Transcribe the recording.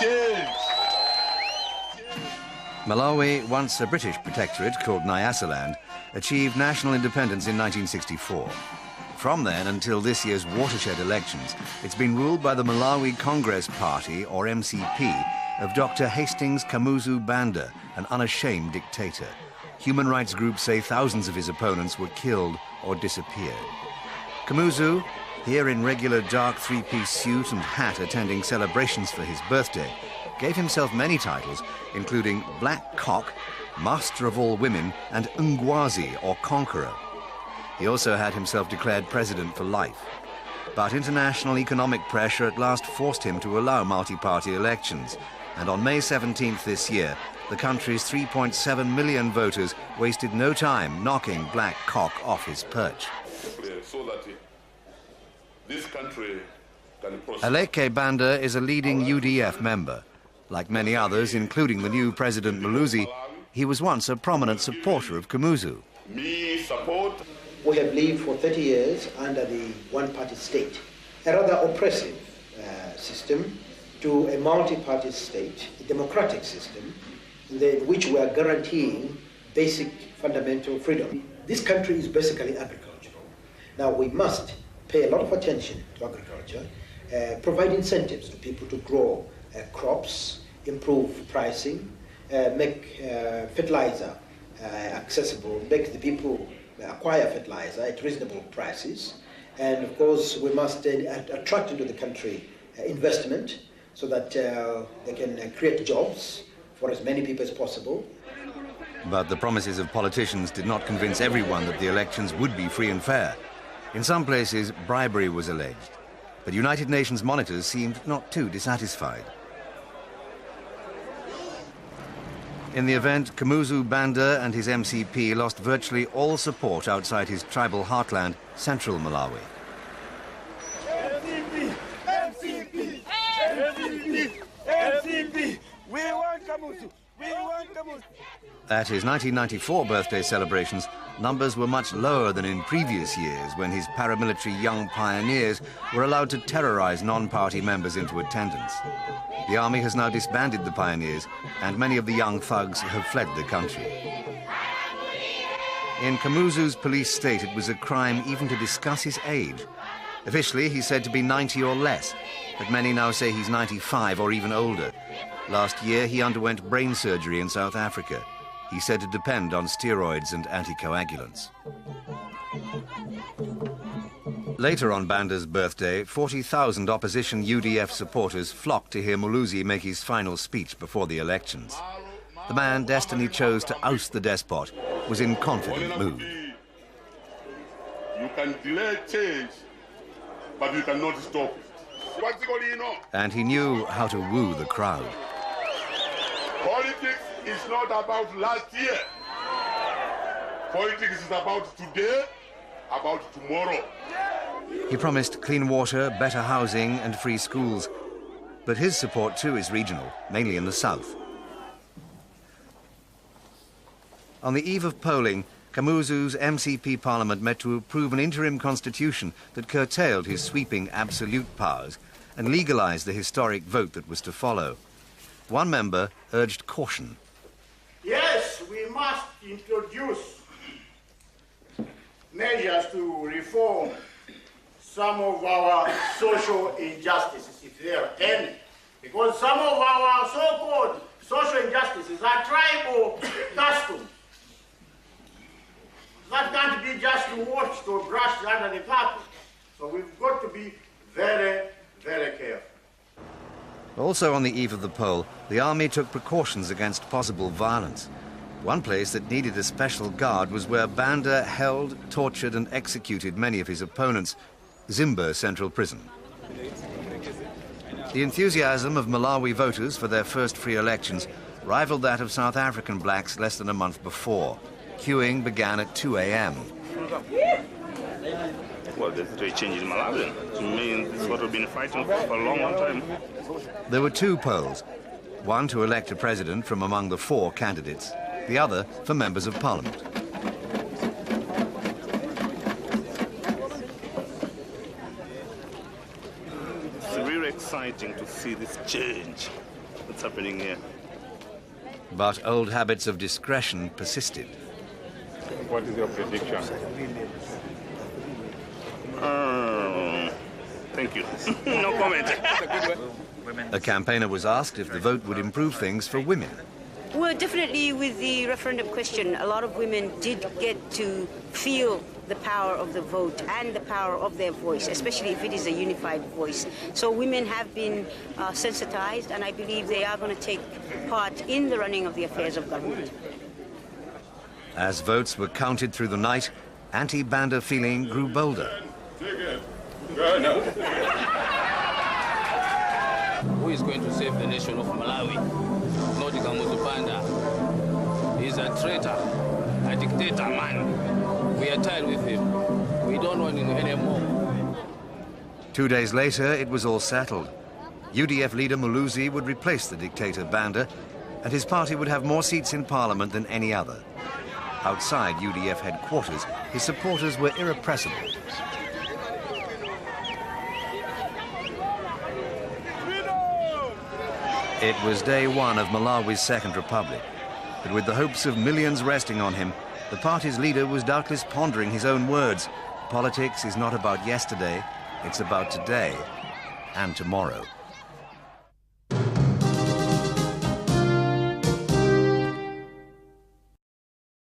Change. Malawi, once a British protectorate called Nyasaland, achieved national independence in 1964. From then until this year's watershed elections, it's been ruled by the Malawi Congress Party, or MCP, of Dr. Hastings Kamuzu Banda, an unashamed dictator. Human rights groups say thousands of his opponents were killed or disappeared. Kamuzu, here in regular dark three-piece suit and hat attending celebrations for his birthday, gave himself many titles, including Black Cock, Master of All Women, and Ngwazi, or Conqueror. He also had himself declared president for life. But international economic pressure at last forced him to allow multi-party elections. And on May 17th this year, the country's 3.7 million voters wasted no time knocking Black Cock off his perch. So that this country can prosper. Aleke Banda is a leading UDF member. Like many others, including the new President Muluzi, he was once a prominent supporter of Kamuzu. Me support. We have lived for 30 years under the one-party state, a rather oppressive system, to a multi-party state, a democratic system, in which we are guaranteeing basic fundamental freedom. This country is basically agricultural. Now we must pay a lot of attention to agriculture, provide incentives to people to grow crops, improve pricing, make fertilizer accessible, make the people acquire fertilizer at reasonable prices. And of course, we must attract into the country investment so that they can create jobs for as many people as possible. But the promises of politicians did not convince everyone that the elections would be free and fair. In some places, bribery was alleged. But United Nations monitors seemed not too dissatisfied. In the event, Kamuzu Banda and his MCP lost virtually all support outside his tribal heartland, central Malawi. MCP! MCP! MCP! MCP! We want Kamuzu! We want Kamuzu! At his 1994 birthday celebrations, numbers were much lower than in previous years when his paramilitary young pioneers were allowed to terrorize non-party members into attendance. The army has now disbanded the pioneers, and many of the young thugs have fled the country. In Kamuzu's police state, it was a crime even to discuss his age. Officially, he's said to be 90 or less, but many now say he's 95 or even older. Last year, he underwent brain surgery in South Africa. He's said to depend on steroids and anticoagulants. Later on Banda's birthday, 40,000 opposition UDF supporters flocked to hear Muluzi make his final speech before the elections. The man destiny chose to oust the despot was in confident mood. You can delay change, but you cannot stop it. And he knew how to woo the crowd. Politics is not about last year. Politics is about today, about tomorrow. He promised clean water, better housing and free schools. But his support too is regional, mainly in the south. On the eve of polling, Kamuzu's MCP parliament met to approve an interim constitution that curtailed his sweeping absolute powers and legalized the historic vote that was to follow. One member urged caution. Yes, we must introduce measures to reform some of our social injustices, if there are any. Because some of our so-called social injustices are tribal customs that can't be just watched or brushed under the carpet. So we've got to be very, very careful. Also on the eve of the poll, the army took precautions against possible violence. One place that needed a special guard was where Banda held, tortured and executed many of his opponents, Zimba Central Prison. The enthusiasm of Malawi voters for their first free elections rivaled that of South African blacks less than a month before. Queuing began at 2 a.m. Well, there's a change in Malawi. To me, this is what we've been fighting for a long, long time. There were two polls, one to elect a president from among the 4 candidates, the other for members of parliament. It's really exciting to see this change. what's happening here. But old habits of discretion persisted. What is your prediction? Thank you. No comment. A campaigner was asked if the vote would improve things for women. Well, definitely with the referendum question, a lot of women did get to feel the power of the vote and the power of their voice, especially if it is a unified voice. So women have been sensitized, and I believe they are going to take part in the running of the affairs of government. As votes were counted through the night, anti-Banda feeling grew bolder. Who is going to save the nation of Malawi? Not Kamuzu Banda. He's a traitor, a dictator, man. We are tired with him. We don't want him anymore. 2 days later, it was all settled. UDF leader Muluzi would replace the dictator Banda, and his party would have more seats in parliament than any other. Outside UDF headquarters, his supporters were irrepressible. It was day one of Malawi's Second Republic, but with the hopes of millions resting on him, the party's leader was doubtless pondering his own words. Politics is not about yesterday, it's about today and tomorrow.